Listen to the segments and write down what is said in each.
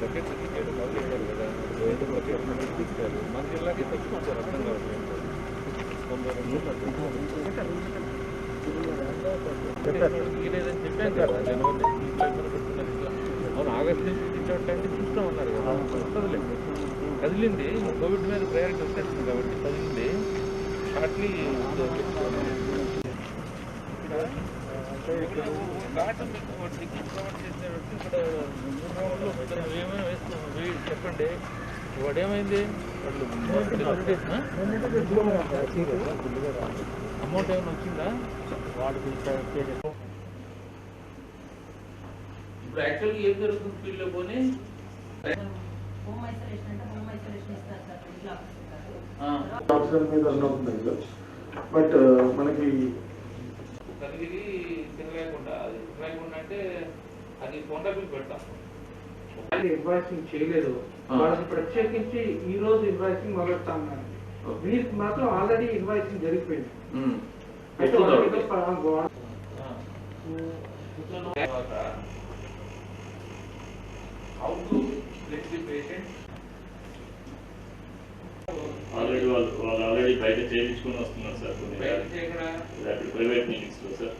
Bucket ticket కావాలి చెప్పారు కదా, 5 బకెట్ తీసుకెళ్ళారు. మన జిల్లాకి తగ్గించారు, అర్థం కావట్లేదు. 92 లేదని చెప్పాను కదా జనవరి ఇంట్లో ఇబ్బంది పెడుతున్నారు. ఇట్లా అవును ఆగస్టు నుంచి తీసేటంటే చూస్తూ ఉన్నారు కదా, వస్తుందిలే. కదిలింది, కోవిడ్ మీద ప్రయారిటీ వచ్చేస్తుంది కాబట్టి కదిలింది. షార్ట్లీ ఏమైనా వేసుకున్నాం చెప్పండి. వాడు ఏమైంది, అమౌంట్ ఏమైనా వచ్చిందా? ఇప్పుడు యాక్చువల్గా ఏం జరుగుతుంది ఫీల్డ్లో పోనీ బట్ మనకి కలిగి తినలేకుండా అంటే అది కొండపల్లి పెడతాం. ఇన్వాయిసింగ్ చేయలేదు, వాళ్ళకి ప్రత్యేకించి ఈ రోజు ఇన్వాయిసింగ్ మొదలెడతా ఉన్నారు. వీరికి మాత్రం ఆల్రెడీ ఇన్వాయిసింగ్ జరిగిపోయింది. ఆల్రెడీ బయట చేయించుకుని వస్తున్నారు సార్, ప్రైవేట్ మీటింగ్స్ లో సార్.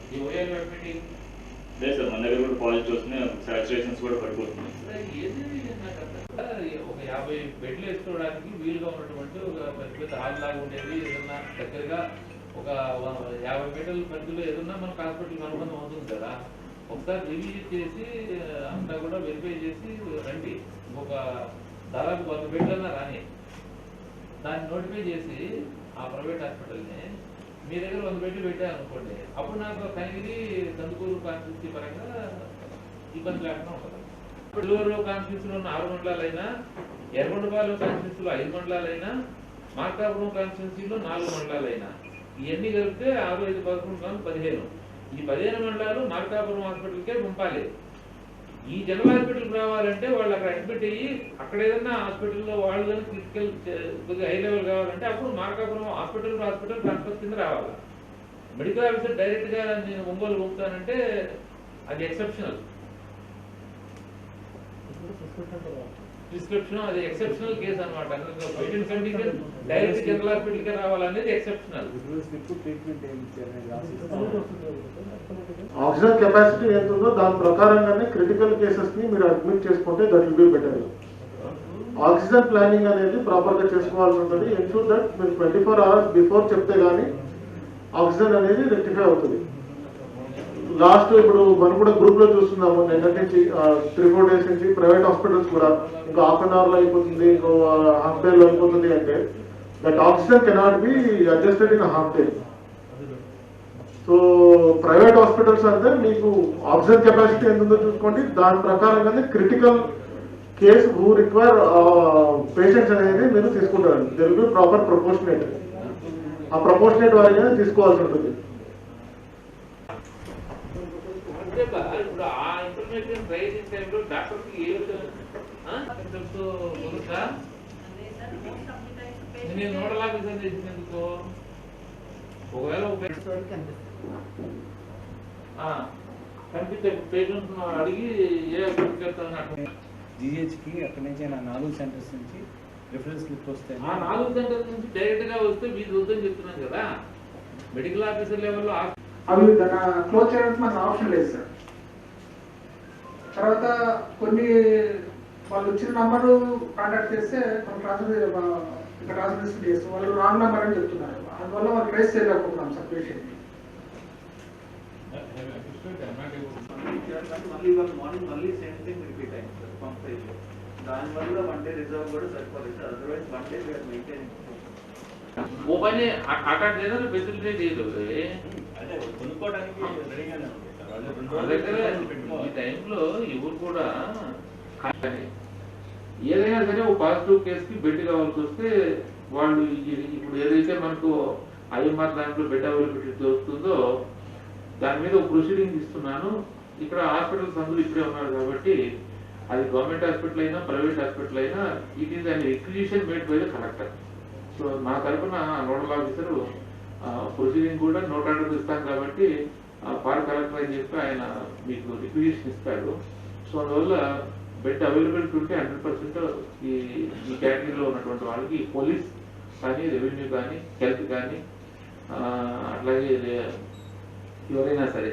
లేదు సార్, మన దగ్గర కూడా పాజిటివ్ వస్తున్నాయి, సాచురేషన్స్ కూడా పడిపోతున్నాయి. ఒక 50 బెడ్లు వేసుకోవడానికి వీలుగా ఉన్నటువంటి ఒక పెద్ద హాల్ లాగా ఉండేది, ఏదన్నా దగ్గరగా ఒక 50 మీటర్ల పరిధిలో ఏదన్నా మనకు హాస్పిటల్ అనుబంధం అవుతుంది కదా. ఒకసారి రివ్యూ చేసి అంతా కూడా వెరిఫై చేసి రండి, ఒక దాదాపు 100 బెడ్లన్నా రాని దాన్ని నోటిఫై చేసి ఆ ప్రైవేట్ హాస్పిటల్ని మీ దగ్గర 100 బెడ్లు పెట్టారనుకోండి, అప్పుడు నాకు కనిగిరి కందుకూరు కాన్స్టిట్యూన్సీ పరంగా ఇబ్బంది లేకుండా ఉంటుంది. పిల్లూరు కాన్స్టిట్యూన్సీలో ఉన్న 6 మండలాలైనా, ఎర్రగొండపాలెం కాన్స్టిట్యూన్సీలో 5 మండలాలైనా, మార్కాపురం కాన్స్టిట్యూన్సీలో 4 మండలాలైనా, ఇవన్నీ కలిపితే 6, 5, 11, 15. ఈ 15 మండలాలు మార్కాపురం హాస్పిటల్కే పంపాలి. ఈ జనరల్ హాస్పిటల్కి రావాలంటే వాళ్ళు అక్కడ అడ్మిట్ అయ్యి అక్కడ ఏదన్నా హాస్పిటల్లో వాళ్ళు కానీ క్రిటికల్ కొద్దిగా హై లెవెల్ కావాలంటే అప్పుడు మార్కాపురం హాస్పిటల్ ట్రాన్స్ఫర్ కింద రావాలి. మెడికల్ ఆఫీసర్ డైరెక్ట్గా నేను ఒంగోలు పంపుతానంటే అది ఎక్సెప్షనల్ ప్రిస్క్రిప్షన్, అది ఎక్సెప్షనల్ కేసు అనమాట. పేషెంట్ కండిషన్ డైరెక్ట్ జనరల్ హాస్పిటల్కే రావాలనేది ఎక్సెప్షనల్. ఆక్సిజన్ కెపాసిటీ ఎంత ఉందో దాని ప్రకారంగానే క్రిటికల్ కేసెస్ ని మీరు అడ్మిట్ చేసుకుంటే that will be better. Oxygen planning అనేది ప్రాపర్ గా చేసుకోవాల్సి ఉంటుంది. ఎన్షూర్ దట్ మీరు 24 hours బిఫోర్ చెప్తే గానీ ఆక్సిజన్ అనేది రెక్టిఫై అవుతుంది. లాస్ట్ ఇప్పుడు మనం కూడా గ్రూప్ లో చూస్తున్నాము, నిన్న నుంచి 3-4 days నుంచి ప్రైవేట్ హాస్పిటల్స్ కూడా ఇంకో ½ an hour లో అయిపోతుంది, ఇంకో ½ day లో అయిపోతుంది అంటే that oxygen cannot be adjusted in ½ day. So private hospitals అంటే మీకు ఆక్సిజన్ కెపాసిటీ ఎంత ఉందో చూసుకోండి, దాని ప్రకారంగానే critical case who require patients అనేది మీరు తీసుకుంటారు. There will be proper proportionate, ఆ ప్రపోర్షనేట్ వారిగానే తీసుకోవాల్సి ఉంటుంది. ఇప్పుడు ఆ ఇన్ఫర్మేషన్ రైజింగ్ టైంలో డాక్టర్కి ఏ నేను నోడల్ ఆఫీసర్ చేసినందుకు ఒకవేళ కనిపించే పేషెంట్ అడిగి ఏ జిహెచ్కి అక్కడి నుంచి 4 సెంటర్స్ నుంచి రిఫరెన్స్ స్లిప్ వస్తాయి. ఆ 4 సెంటర్స్ నుంచి డైరెక్ట్ గా వస్తే మీరు వద్దని చెప్తున్నాను కదా. మెడికల్ ఆఫీసర్ లెవెల్లో అవి క్లోజ్ చేయడానికి మనకు ఆప్షన్ లేదు సార్. తర్వాత కొన్ని వాళ్ళు వచ్చిన నంబరు కాంటాక్ట్ చేస్తే మనం ట్రాన్స్ఫర్ చేస్తాం, వాళ్ళు రాంగ్ నెంబర్ అని చెప్తున్నారు. అందువల్ల వాళ్ళు ట్రేస్ చేయలేకపోతున్నాం సార్ పేషెంట్. మార్నింగ్ మళ్ళీ సేమ్ థింగ్ రిపీట్ అయింది సార్ పంపేజ్. దానివల్ల 1 day రిజర్వ్ కూడా సరిపోలేదు sir. Otherwise 1 day we're maintaining. वो मैंने आटा देना तो फैसिलिटी दे दो అదే కొనుక్కోవడానికి రెడీగానే ఉంది సార్. ఈ టైంలో ఎవరు కూడా ఏదైనా సరే ఒక పాజిటివ్ కేసుకి బెడ్ కావాల్సి వస్తే వాళ్ళు ఇప్పుడు ఏదైతే మనకు ఐఎంఆర్ దాంట్లో బెడ్ అవైలబిలిటీ దొరుకుతుందో దాని మీద ఒక ప్రొసీడింగ్ ఇస్తున్నాను. ఇక్కడ హాస్పిటల్స్ అందరూ ఇక్కడే ఉన్నారు కాబట్టి అది గవర్నమెంట్ హాస్పిటల్ అయినా ప్రైవేట్ హాస్పిటల్ అయినా it is an requisition made by the collector. So మా తరఫున నోడల్ ఆఫీసర్ ప్రొసీడింగ్ కూడా నోట్ ఆర్డర్ ఇస్తాం కాబట్టి పార్ కలెక్టర్ అని చెప్పి ఆయన మీకు రిక్విజిషన్ ఇస్తాడు. సో అందువల్ల బెడ్ అవైలబిలిటీ ఉంటే 100% ఈ కేటగిరీలో ఉన్నటువంటి వాళ్ళకి పోలీస్ కానీ, రెవెన్యూ కానీ, హెల్త్ కానీ, అట్లాగే ఎవరైనా సరే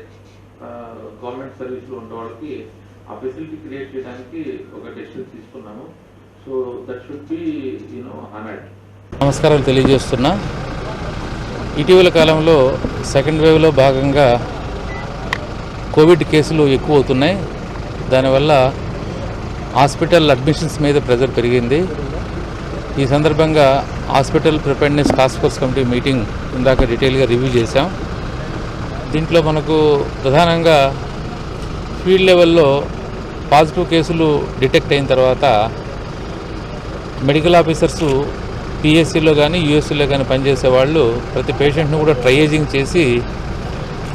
గవర్నమెంట్ సర్వీస్లో ఉన్న వాళ్ళకి ఆ ఫెసిలిటీ క్రియేట్ చేయడానికి ఒక డెసిషన్ తీసుకున్నాము. So that should be honoured. నమస్కారాలు తెలియజేస్తున్నా. ఇటీవల కాలంలో సెకండ్ వేవ్లో భాగంగా కోవిడ్ కేసులు ఎక్కువ అవుతున్నాయి. దానివల్ల హాస్పిటల్ అడ్మిషన్స్ మీద ప్రెజర్ పెరిగింది. ఈ సందర్భంగా hospital preparedness task force committee meeting ఇందాక డీటెయిల్గా రివ్యూ చేశాం. దీంట్లో మనకు ప్రధానంగా ఫీల్డ్ లెవెల్లో పాజిటివ్ కేసులు డిటెక్ట్ అయిన తర్వాత మెడికల్ ఆఫీసర్సు పిఎస్సిలో కానీ యూఎస్సీలో కానీ పనిచేసే వాళ్ళు ప్రతి పేషెంట్ను కూడా ట్రయేజింగ్ చేసి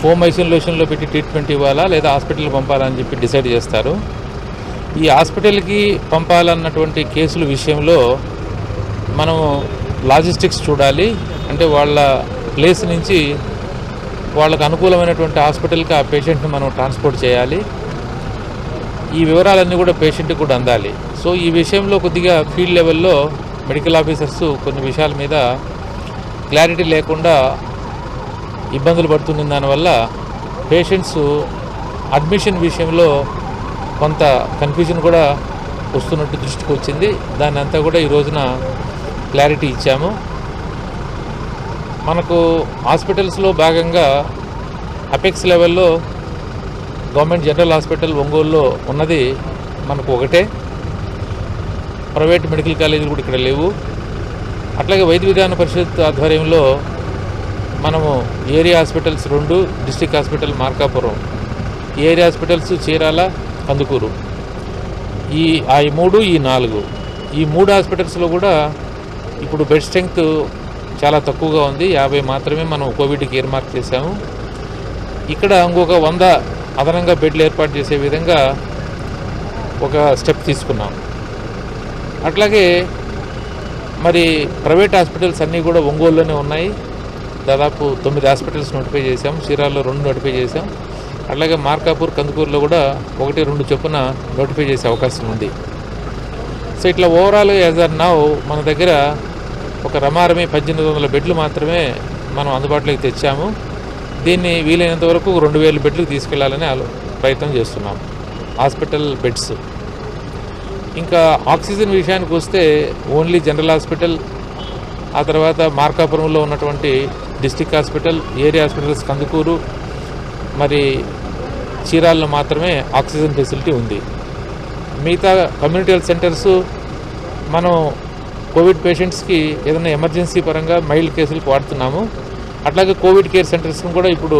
హోమ్ ఐసోలేషన్లో పెట్టి ట్రీట్మెంట్ ఇవ్వాలా లేదా హాస్పిటల్కి పంపాలని చెప్పి డిసైడ్ చేస్తారు. ఈ హాస్పిటల్కి పంపాలన్నటువంటి కేసుల విషయంలో మనం లాజిస్టిక్స్ చూడాలి. అంటే వాళ్ళ ప్లేస్ నుంచి వాళ్ళకు అనుకూలమైనటువంటి హాస్పిటల్కి ఆ పేషెంట్ని మనం ట్రాన్స్పోర్ట్ చేయాలి. ఈ వివరాలన్నీ కూడా పేషెంట్కి కూడా అందాలి. సో ఈ విషయంలో కొద్దిగా ఫీల్డ్ లెవెల్లో మెడికల్ ఆఫీసర్స్ కొన్ని విషయాల మీద క్లారిటీ లేకుండా ఇబ్బందులు పడుతున్న దానివల్ల పేషెంట్స్ అడ్మిషన్ విషయంలో కొంత కన్ఫ్యూజన్ కూడా వస్తున్నట్టు దృష్టికి వచ్చింది. దాన్ని అంతా కూడా ఈ రోజున క్లారిటీ ఇచ్చాము. మనకు హాస్పిటల్స్లో భాగంగా అపెక్స్ లెవెల్లో గవర్నమెంట్ జనరల్ హాస్పిటల్ ఒంగోలులో ఉన్నది మనకు ఒకటే. ప్రైవేట్ మెడికల్ కాలేజీలు కూడా ఇక్కడ లేవు. అట్లాగే వైద్య విధాన పరిషత్ ఆధ్వర్యంలో మనము area hospitals 2, district hospital Markapuram, area hospitals Chirala, Kandukur, ఈ 3, ఈ 4, ఈ 3 హాస్పిటల్స్లో కూడా ఇప్పుడు బెడ్ స్ట్రెంగ్త్ చాలా తక్కువగా ఉంది. 50 మాత్రమే మనం కోవిడ్కి ఎయిర్మార్క్ చేశాము. ఇక్కడ ఇంకొక 100 అదనంగా బెడ్లు ఏర్పాటు చేసే విధంగా ఒక స్టెప్ తీసుకున్నాం. అట్లాగే మరి ప్రైవేట్ హాస్పిటల్స్ అన్నీ కూడా ఒంగోలులోనే ఉన్నాయి. దాదాపు 9 హాస్పిటల్స్ నోటిఫై చేశాం. చీరాల్లో 2 నోటిఫై చేశాం. అట్లాగే మార్కాపూర్, కందుకూరులో కూడా 1-2 చొప్పున నోటిఫై చేసే అవకాశం ఉంది. సో ఇట్లా ఓవరాల్ యాజ్ ఆర్ నౌ మన దగ్గర ఒక రమారమి 1800 బెడ్లు మాత్రమే మనం అందుబాటులోకి తెచ్చాము. దీన్ని వీలైనంత వరకు 2000 బెడ్లకు తీసుకెళ్లాలని ప్రయత్నం చేస్తున్నాం హాస్పిటల్ బెడ్స్. ఇంకా ఆక్సిజన్ విషయానికి వస్తే ఓన్లీ జనరల్ హాస్పిటల్, ఆ తర్వాత మార్కాపురంలో ఉన్నటువంటి district hospital, area hospitals Kandukur, మరి చీరాల్లో మాత్రమే ఆక్సిజన్ ఫెసిలిటీ ఉంది. మిగతా కమ్యూనిటీ హెల్త్ సెంటర్స్ మనం కోవిడ్ పేషెంట్స్కి ఏదైనా ఎమర్జెన్సీ పరంగా మైల్డ్ కేసులకు వాడుతున్నాము. అట్లాగే కోవిడ్ కేర్ సెంటర్స్ని కూడా ఇప్పుడు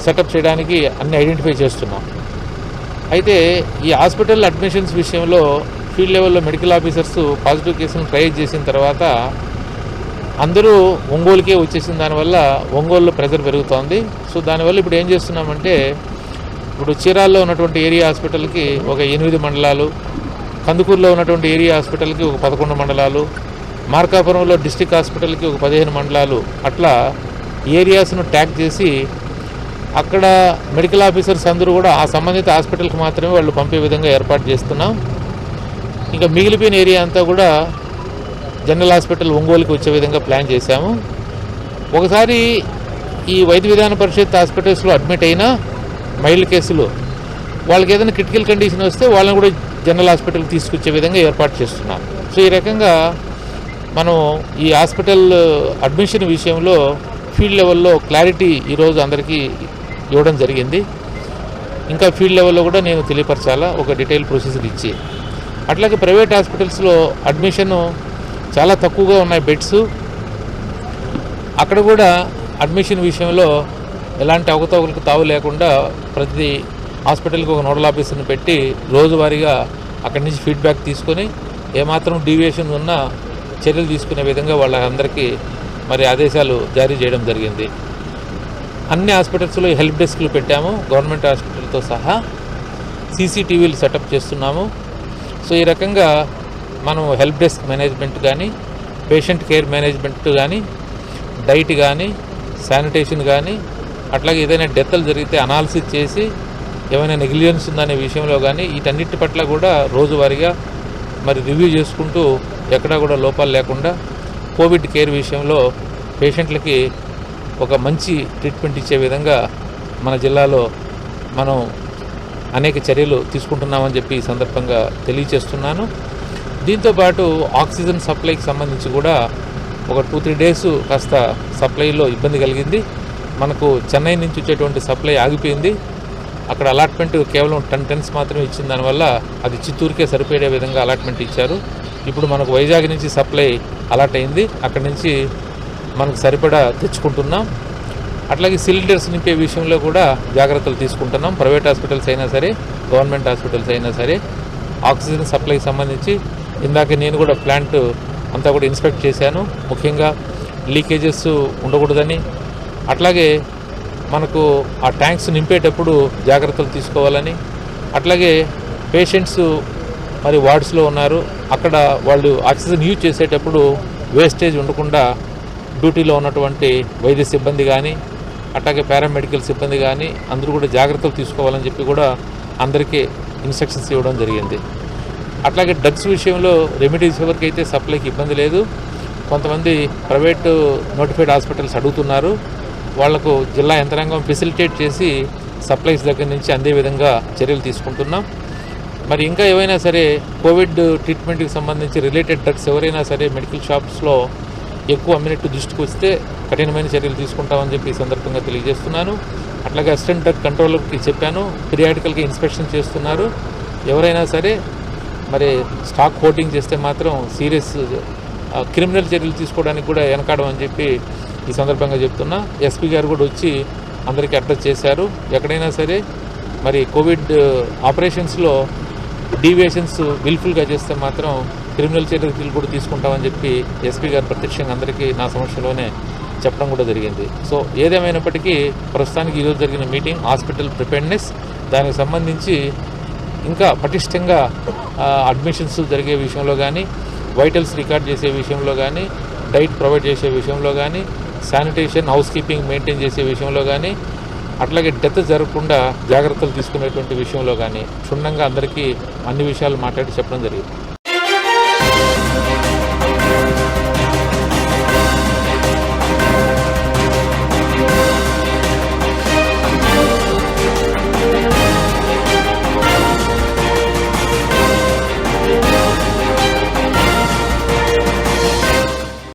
సెటప్ చేయడానికి అన్ని ఐడెంటిఫై చేస్తున్నాం. అయితే ఈ హాస్పిటల్ అడ్మిషన్స్ విషయంలో ఫీల్డ్ లెవెల్లో మెడికల్ ఆఫీసర్స్ పాజిటివ్ కేసులను ట్రయేజ్ చేసిన తర్వాత అందరూ ఒంగోలుకే వచ్చేసిన దానివల్ల ఒంగోలులో ప్రెజర్ పెరుగుతోంది. సో దానివల్ల ఇప్పుడు ఏం చేస్తున్నామంటే, ఇప్పుడు చీరాల్లో ఉన్నటువంటి ఏరియా హాస్పిటల్కి ఒక 8 మండలాలు, కందుకూరులో ఉన్నటువంటి ఏరియా హాస్పిటల్కి ఒక 11 మండలాలు, మార్కాపురంలో డిస్ట్రిక్ట్ హాస్పిటల్కి ఒక 15 మండలాలు, అట్లా ఏరియాస్ను ట్యాగ్ చేసి అక్కడ మెడికల్ ఆఫీసర్స్ అందరూ కూడా ఆ సంబంధిత హాస్పిటల్కి మాత్రమే వాళ్ళు పంపే విధంగా ఏర్పాటు చేస్తున్నాం. ఇంకా మిగిలిపోయిన ఏరియా అంతా కూడా జనరల్ హాస్పిటల్ ఒంగోలుకి వచ్చే విధంగా ప్లాన్ చేశాము. ఒకసారి ఈ వైద్య విధాన పరిషత్ హాస్పిటల్స్లో అడ్మిట్ అయినా మైల్డ్ కేసులు వాళ్ళకి ఏదైనా క్రిటికల్ కండిషన్ వస్తే వాళ్ళని కూడా జనరల్ హాస్పిటల్కి తీసుకొచ్చే విధంగా ఏర్పాటు చేస్తున్నాం. సో ఈ రకంగా మనం ఈ హాస్పిటల్ అడ్మిషన్ విషయంలో ఫీల్డ్ లెవెల్లో క్లారిటీ ఈరోజు అందరికీ ఇవ్వడం జరిగింది. ఇంకా ఫీల్డ్ లెవెల్లో కూడా నేను తెలియపరచాలా ఒక డీటెయిల్ ప్రొసీజర్ ఇచ్చి. అట్లాగే ప్రైవేట్ హాస్పిటల్స్లో అడ్మిషన్ చాలా తక్కువగా ఉన్నాయి బెడ్స్. అక్కడ కూడా అడ్మిషన్ విషయంలో ఎలాంటి అవకతవకలకు తావు లేకుండా ప్రతి హాస్పిటల్కి ఒక నోడల్ ఆఫీసర్ని పెట్టి రోజువారీగా అక్కడి నుంచి ఫీడ్బ్యాక్ తీసుకొని ఏమాత్రం డీవియేషన్ ఉన్నా చర్యలు తీసుకునే విధంగా వాళ్ళందరికీ మరి ఆదేశాలు జారీ చేయడం జరిగింది. అన్ని హాస్పిటల్స్లో హెల్ప్ డెస్క్లు పెట్టాము, గవర్నమెంట్ హాస్పిటల్తో సహా సీసీటీవీలు సెటప్ చేస్తున్నాము. సో ఈ రకంగా మనం హెల్ప్ డెస్క్ మేనేజ్మెంట్ కానీ, పేషెంట్ కేర్ మేనేజ్మెంట్ కానీ, డైట్ కానీ, శానిటేషన్ కానీ, అట్లాగే ఏదైనా డెత్లు జరిగితే అనాలిసిస్ చేసి ఏమైనా నెగ్లిజెన్స్ ఉందనే విషయంలో కానీ వీటన్నిటి పట్ల కూడా రోజువారీగా మరి రివ్యూ చేసుకుంటూ ఎక్కడా కూడా లోపాలు లేకుండా కోవిడ్ కేర్ విషయంలో పేషెంట్లకి ఒక మంచి ట్రీట్మెంట్ ఇచ్చే విధంగా మన జిల్లాలో మనం అనేక చర్యలు తీసుకుంటున్నామని చెప్పి ఈ సందర్భంగా తెలియచేస్తున్నాను. దీంతోపాటు ఆక్సిజన్ సప్లైకి సంబంధించి కూడా ఒక 2-3 డేస్ కాస్త సప్లైలో ఇబ్బంది కలిగింది. మనకు చెన్నై నుంచి వచ్చేటువంటి సప్లై ఆగిపోయింది. అక్కడ అలాట్మెంట్ కేవలం 10 టన్స్ మాత్రమే ఇచ్చిన దానివల్ల అది చిత్తూరుకే సరిపోయే విధంగా అలాట్మెంట్ ఇచ్చారు. ఇప్పుడు మనకు వైజాగ్ నుంచి సప్లై అలాట్ అయింది. అక్కడి నుంచి మనకు సరిపడా తెచ్చుకుంటున్నాం. అట్లాగే సిలిండర్స్ నింపే విషయంలో కూడా జాగ్రత్తలు తీసుకుంటున్నాం. ప్రైవేట్ హాస్పిటల్స్ అయినా సరే, గవర్నమెంట్ హాస్పిటల్స్ అయినా సరే ఆక్సిజన్ సప్లైకి సంబంధించి ఇందాక నేను కూడా ప్లాంట్ అంతా కూడా ఇన్స్పెక్ట్ చేశాను. ముఖ్యంగా లీకేజెస్ ఉండకూడదని, అట్లాగే మనకు ఆ ట్యాంక్స్ నింపేటప్పుడు జాగ్రత్తలు తీసుకోవాలని, అట్లాగే పేషెంట్స్ మరి వార్డ్స్లో ఉన్నారు, అక్కడ వాళ్ళు ఆక్సిజన్ యూజ్ చేసేటప్పుడు వేస్టేజ్ ఉండకుండా డ్యూటీలో ఉన్నటువంటి వైద్య సిబ్బంది కానీ అట్లాగే పారామెడికల్ సిబ్బంది కానీ అందరూ కూడా జాగ్రత్తలు తీసుకోవాలని చెప్పి కూడా అందరికీ ఇన్స్ట్రక్షన్స్ ఇవ్వడం జరిగింది. అట్లాగే డ్రగ్స్ విషయంలో రెమెడీస్ ఎవరికైతే సప్లైకి ఇబ్బంది లేదు, కొంతమంది ప్రైవేటు నోటిఫైడ్ హాస్పిటల్స్ అడుగుతున్నారు, వాళ్లకు జిల్లా యంత్రాంగం ఫెసిలిటేట్ చేసి సప్లైస్ దగ్గర నుంచి అందే విధంగా చర్యలు తీసుకుంటున్నాం. మరి ఇంకా ఏవైనా సరే కోవిడ్ ట్రీట్మెంట్కి సంబంధించి రిలేటెడ్ డ్రగ్స్ ఎవరైనా సరే మెడికల్ షాప్స్లో ఎక్కువ అమ్మినట్టు దృష్టికి వస్తే కఠినమైన చర్యలు తీసుకుంటామని చెప్పి ఈ సందర్భంగా తెలియజేస్తున్నాను. అట్లాగే అసిస్టెంట్ డ్రగ్ కంట్రోలర్కి చెప్పాను, పీరియాడికల్గా ఇన్స్పెక్షన్ చేస్తున్నారు. ఎవరైనా సరే మరి స్టాక్ హోర్డింగ్ చేస్తే మాత్రం సీరియస్ క్రిమినల్ చర్యలు తీసుకోవడానికి కూడా వెనకాడం అని చెప్పి ఈ సందర్భంగా చెప్తున్నా. ఎస్పీ గారు కూడా వచ్చి అందరికీ అడ్రస్ చేశారు. ఎక్కడైనా సరే మరి కోవిడ్ ఆపరేషన్స్లో డీవియేషన్స్ విల్ఫుల్గా చేస్తే మాత్రం క్రిమినల్ చర్యలు కూడా తీసుకుంటామని చెప్పి ఎస్పీ గారు ప్రత్యక్షంగా అందరికీ నా సమక్షంలోనే చెప్పడం కూడా జరిగింది. సో ఏదేమైనప్పటికీ ప్రస్తుతానికి ఈరోజు జరిగిన మీటింగ్ హాస్పిటల్ ప్రిపేర్డ్నెస్, దానికి సంబంధించి ఇంకా పటిష్టంగా అడ్మిషన్స్ జరిగే విషయంలో కానీ, వైటల్స్ రికార్డ్ చేసే విషయంలో కానీ, డైట్ ప్రొవైడ్ చేసే విషయంలో కానీ, శానిటేషన్ హౌస్ కీపింగ్ మెయింటైన్ చేసే విషయంలో కానీ, అట్లాగే డెత్ జరగకుండా జాగ్రత్తలు తీసుకునేటువంటి విషయంలో కానీ క్షుణ్ణంగా అందరికీ అన్ని విషయాలు మాట్లాడి చెప్పడం జరిగింది.